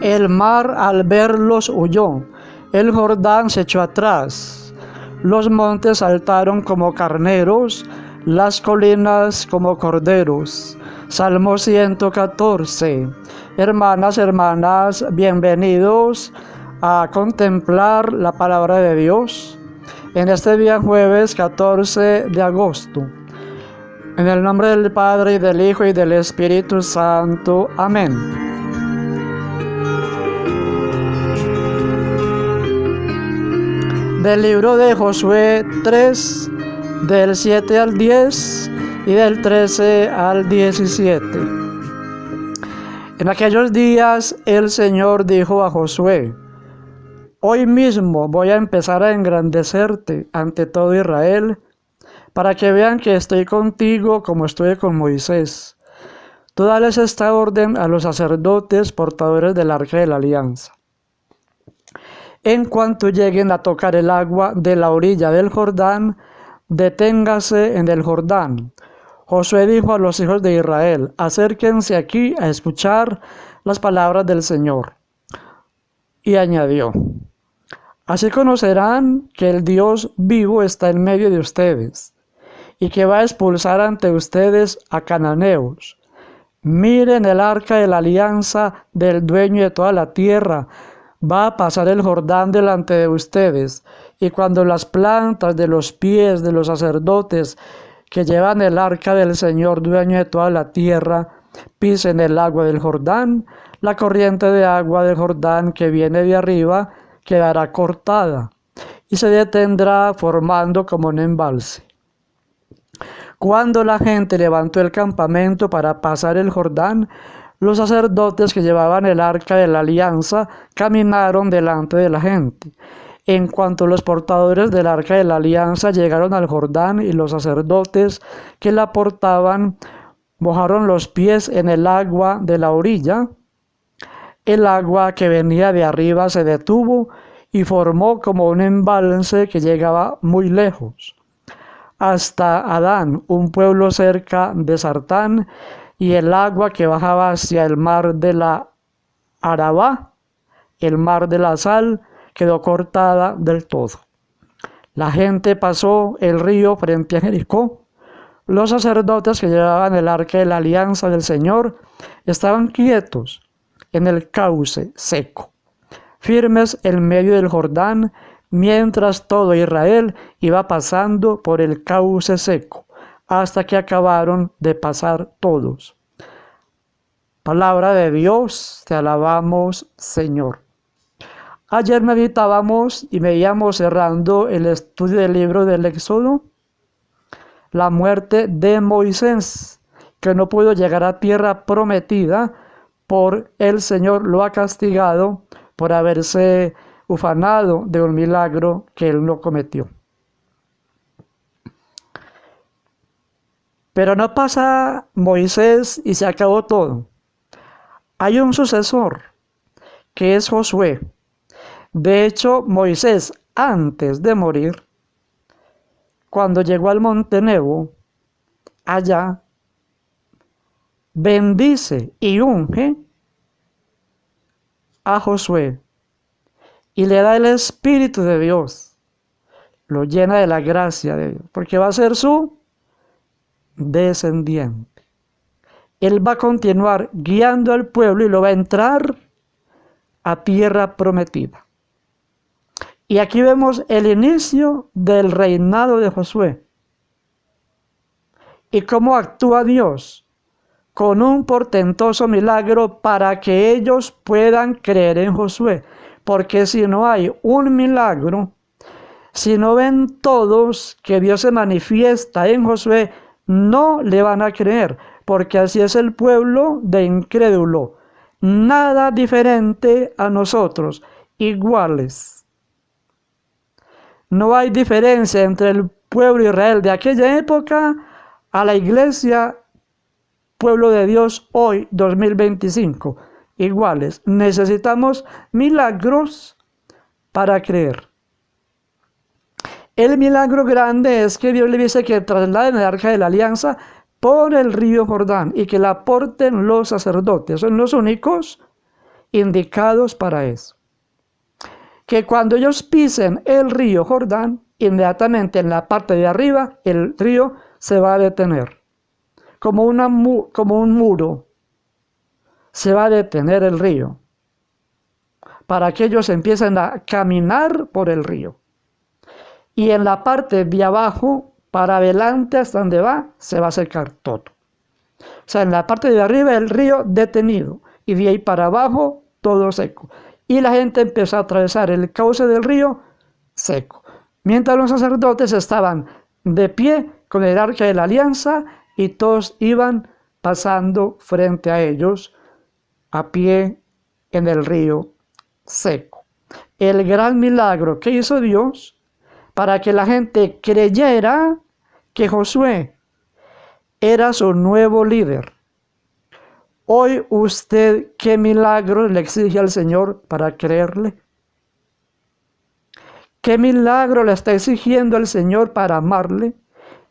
El mar al verlos huyó, el Jordán se echó atrás, los montes saltaron como carneros, las colinas como corderos. Salmo 114. Hermanas, bienvenidos a contemplar la palabra de Dios en este día jueves 14 de agosto. En el nombre del Padre, y del Hijo, y del Espíritu Santo. Amén. Del libro de Josué 3, del 7 al 10 y del 13 al 17. En aquellos días el Señor dijo a Josué: hoy mismo voy a empezar a engrandecerte ante todo Israel, para que vean que estoy contigo como estuve con Moisés. Tú dales esta orden a los sacerdotes portadores del arca de la alianza. En cuanto lleguen a tocar el agua de la orilla del Jordán, deténgase en el Jordán. Josué dijo a los hijos de Israel: acérquense aquí a escuchar las palabras del Señor. Y añadió: así conocerán que el Dios vivo está en medio de ustedes, y que va a expulsar ante ustedes a cananeos. Miren el arca de la alianza del dueño de toda la tierra. Va a pasar el Jordán delante de ustedes, y cuando las plantas de los pies de los sacerdotes que llevan el arca del Señor, dueño de toda la tierra, pisen el agua del Jordán, la corriente de agua del Jordán que viene de arriba quedará cortada y se detendrá formando como un embalse. Cuando la gente levantó el campamento para pasar el Jordán, los sacerdotes que llevaban el arca de la alianza caminaron delante de la gente. En cuanto los portadores del arca de la alianza llegaron al Jordán, y los sacerdotes que la portaban mojaron los pies en el agua de la orilla, el agua que venía de arriba se detuvo y formó como un embalse que llegaba muy lejos, hasta Adán, un pueblo cerca de Sartán, y el agua que bajaba hacia el mar de la Arabá, el mar de la sal, quedó cortada del todo. La gente pasó el río frente a Jericó. Los sacerdotes que llevaban el arca de la alianza del Señor estaban quietos en el cauce seco, firmes en medio del Jordán, mientras todo Israel iba pasando por el cauce seco, hasta que acabaron de pasar todos. Palabra de Dios, te alabamos, Señor. Ayer meditábamos y veíamos, cerrando el estudio del libro del Éxodo, la muerte de Moisés, que no pudo llegar a tierra prometida por el Señor lo ha castigado por haberse ufanado de un milagro que él no cometió. Pero no pasa Moisés y se acabó todo. Hay un sucesor, que es Josué. De hecho, Moisés, antes de morir, cuando llegó al monte Nebo, allá, bendice y unge a Josué y le da el Espíritu de Dios, lo llena de la gracia de Dios, porque va a ser su descendiente. Él va a continuar guiando al pueblo y lo va a entrar a tierra prometida. Y aquí vemos el inicio del reinado de Josué. Y cómo actúa Dios con un portentoso milagro para que ellos puedan creer en Josué. Porque si no hay un milagro, si no ven todos que Dios se manifiesta en Josué, no le van a creer, porque así es el pueblo de incrédulo. Nada diferente a nosotros, iguales. No hay diferencia entre el pueblo de Israel de aquella época a la iglesia, pueblo de Dios hoy, 2025. Iguales. Necesitamos milagros para creer. El milagro grande es que Dios le dice que trasladen el arca de la alianza por el río Jordán y que la porten los sacerdotes. Son los únicos indicados para eso. Que cuando ellos pisen el río Jordán, inmediatamente en la parte de arriba el río se va a detener. Como un muro se va a detener el río, para que ellos empiecen a caminar por el río. Y en la parte de abajo, para adelante hasta donde va, se va a secar todo. O sea, en la parte de arriba el río detenido, y de ahí para abajo todo seco. Y la gente empezó a atravesar el cauce del río seco. Mientras los sacerdotes estaban de pie con el arca de la alianza y todos iban pasando frente a ellos a pie en el río seco. El gran milagro que hizo Dios para que la gente creyera que Josué era su nuevo líder. Hoy usted, ¿qué milagro le exige al Señor para creerle? ¿Qué milagro le está exigiendo al Señor para amarle,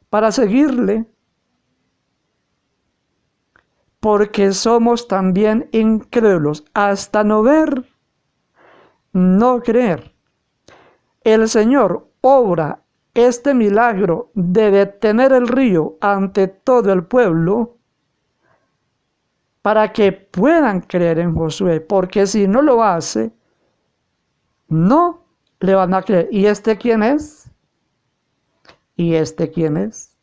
para seguirle? Porque somos también incrédulos, hasta no ver, no creer. El Señor obra este milagro de detener el río ante todo el pueblo para que puedan creer en Josué, porque si no lo hace, no le van a creer. ¿Y este quién es? ¿Y este quién es?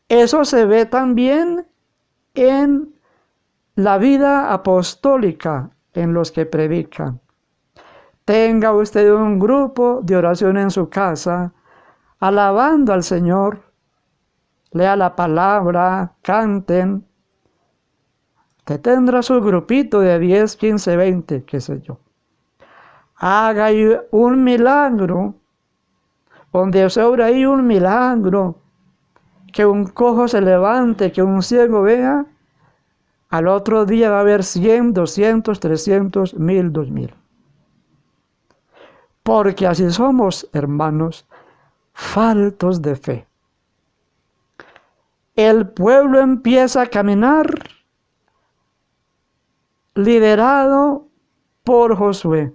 Eso se ve también en la vida apostólica, en los que predican. Tenga usted un grupo de oración en su casa, alabando al Señor, lea la palabra, canten. Usted tendrá su grupito de 10, 15, 20, qué sé yo. Haga un milagro, donde se obra ahí un milagro, que un cojo se levante, que un ciego vea, al otro día va a haber 100, 200, 300, 1000, 2000. Porque así somos, hermanos, faltos de fe. El pueblo empieza a caminar liderado por Josué.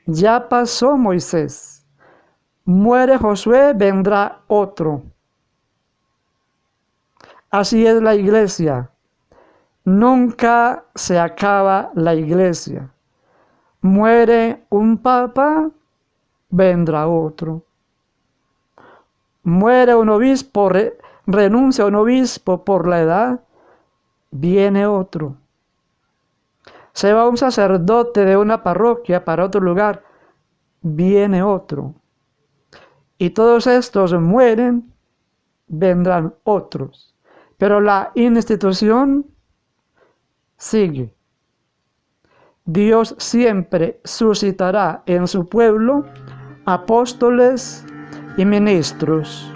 Ya pasó Moisés. Muere Josué, vendrá otro. Así es la iglesia. Nunca se acaba la iglesia. Muere un papa, vendrá otro. Muere un obispo, renuncia un obispo por la edad, viene otro. Se va un sacerdote de una parroquia para otro lugar, viene otro. Y todos estos mueren, vendrán otros. Pero la institución sigue. Dios siempre suscitará en su pueblo apóstoles y ministros.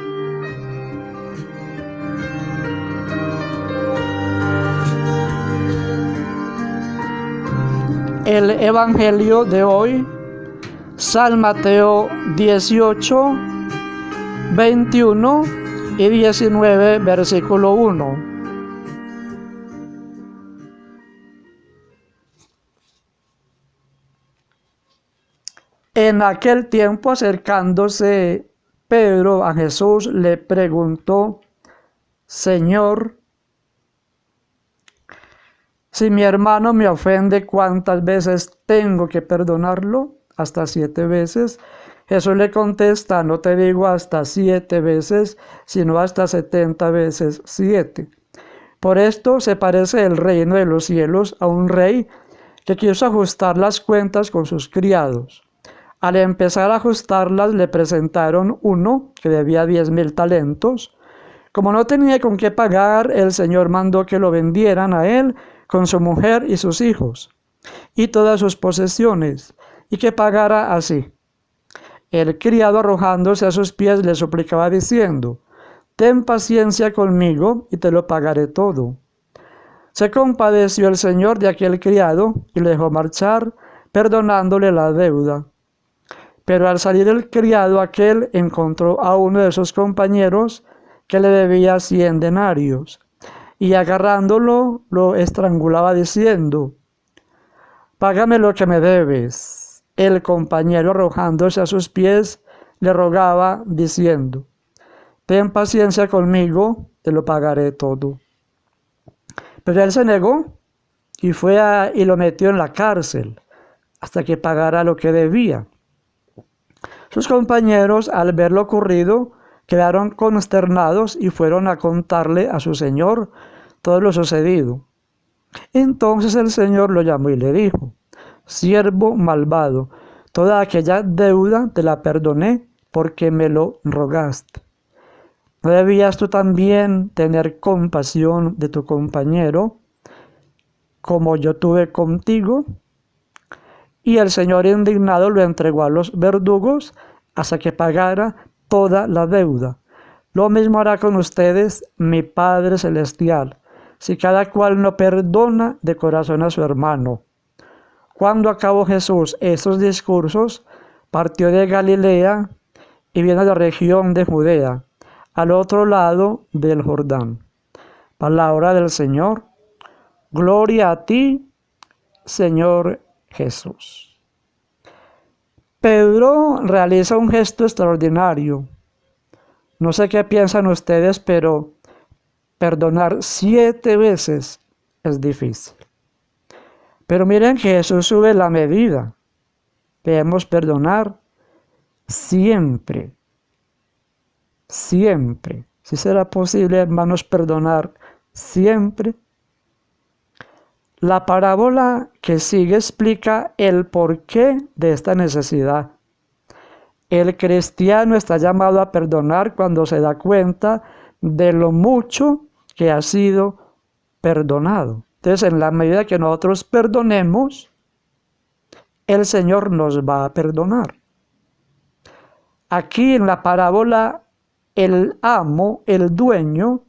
El Evangelio de hoy, San Mateo 18, 21 y 19, versículo 1. En aquel tiempo, acercándose Pedro a Jesús, le preguntó: Señor, si mi hermano me ofende, ¿cuántas veces tengo que perdonarlo? Hasta 7 veces. Jesús le contesta: no te digo hasta 7 veces, sino hasta 70 veces 7. Por esto se parece el reino de los cielos a un rey que quiso ajustar las cuentas con sus criados. Al empezar a ajustarlas, le presentaron uno que debía 10,000 talentos. Como no tenía con qué pagar, el Señor mandó que lo vendieran a él con su mujer y sus hijos, y todas sus posesiones, y que pagara así. El criado, arrojándose a sus pies, le suplicaba diciendo: ten paciencia conmigo, y te lo pagaré todo. Se compadeció el Señor de aquel criado, y le dejó marchar, perdonándole la deuda. Pero al salir el criado aquel, encontró a uno de sus compañeros que le debía 100 denarios. Y agarrándolo, lo estrangulaba diciendo: págame lo que me debes. El compañero, arrojándose a sus pies, le rogaba, diciendo, ten paciencia conmigo, te lo pagaré todo. Pero él se negó y y lo metió en la cárcel hasta que pagara lo que debía. Sus compañeros, al ver lo ocurrido, quedaron consternados y fueron a contarle a su señor todo lo sucedido. Entonces el Señor lo llamó y le dijo, siervo malvado, toda aquella deuda te la perdoné porque me lo rogaste. ¿No debías tú también tener compasión de tu compañero, como yo tuve contigo? Y el Señor indignado lo entregó a los verdugos hasta que pagara toda la deuda. Lo mismo hará con ustedes mi Padre Celestial, si cada cual no perdona de corazón a su hermano. Cuando acabó Jesús estos discursos, partió de Galilea y vino a la región de Judea, al otro lado del Jordán. Palabra del Señor. Gloria a ti, Señor Jesús. Pedro realiza un gesto extraordinario. No sé qué piensan ustedes, pero perdonar 7 veces es difícil. Pero miren que Jesús sube la medida. Debemos perdonar siempre. Siempre. Si será posible, hermanos, perdonar siempre. La parábola que sigue explica el porqué de esta necesidad. El cristiano está llamado a perdonar cuando se da cuenta de lo mucho que ha sido perdonado. Entonces, en la medida que nosotros perdonemos, el Señor nos va a perdonar. Aquí en la parábola, el amo, el dueño,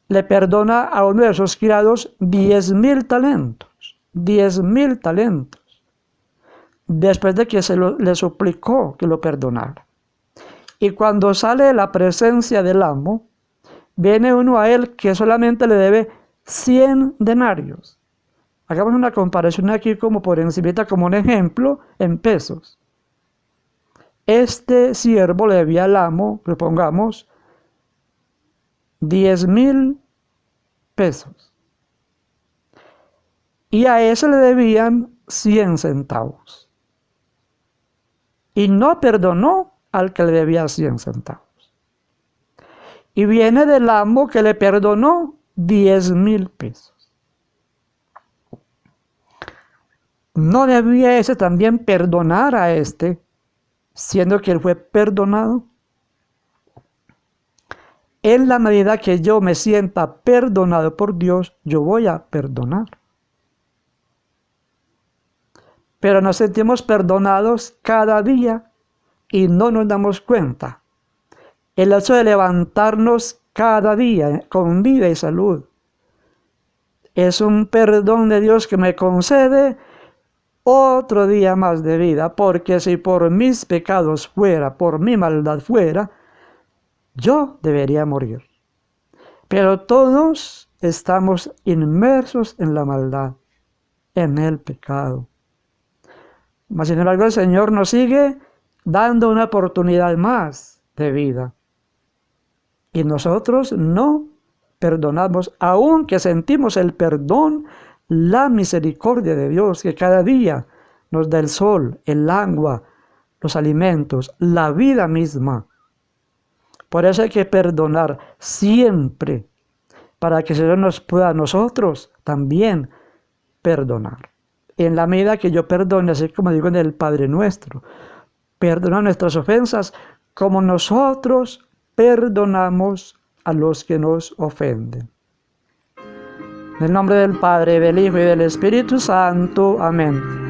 le perdona a uno de sus criados 10,000 talentos. 10,000 talentos. Después de que le suplicó que lo perdonara. Y cuando sale de la presencia del amo, viene uno a él que solamente le debe 100 denarios. Hagamos una comparación aquí como por encimita, como un ejemplo, en pesos. Este siervo le debía al amo, supongamos, 10,000 pesos. Y a ese le debían 100 centavos. Y no perdonó al que le debía 100 centavos. Y viene del amo que le perdonó 10,000 pesos. ¿No debía ese también perdonar a este, siendo que él fue perdonado? En la medida que yo me sienta perdonado por Dios, yo voy a perdonar. Pero nos sentimos perdonados cada día y no nos damos cuenta. El hecho de levantarnos cada día con vida y salud es un perdón de Dios que me concede otro día más de vida, porque si por mis pecados fuera, por mi maldad fuera, yo debería morir. Pero todos estamos inmersos en la maldad, en el pecado. Mas sin embargo el Señor nos sigue dando una oportunidad más de vida. Y nosotros no perdonamos, aunque sentimos el perdón, la misericordia de Dios, que cada día nos da el sol, el agua, los alimentos, la vida misma. Por eso hay que perdonar siempre, para que el Señor nos pueda a nosotros también perdonar. En la medida que yo perdone, así como digo en el Padre Nuestro, perdona nuestras ofensas como nosotros perdonamos a los que nos ofenden. En el nombre del Padre, del Hijo y del Espíritu Santo. Amén.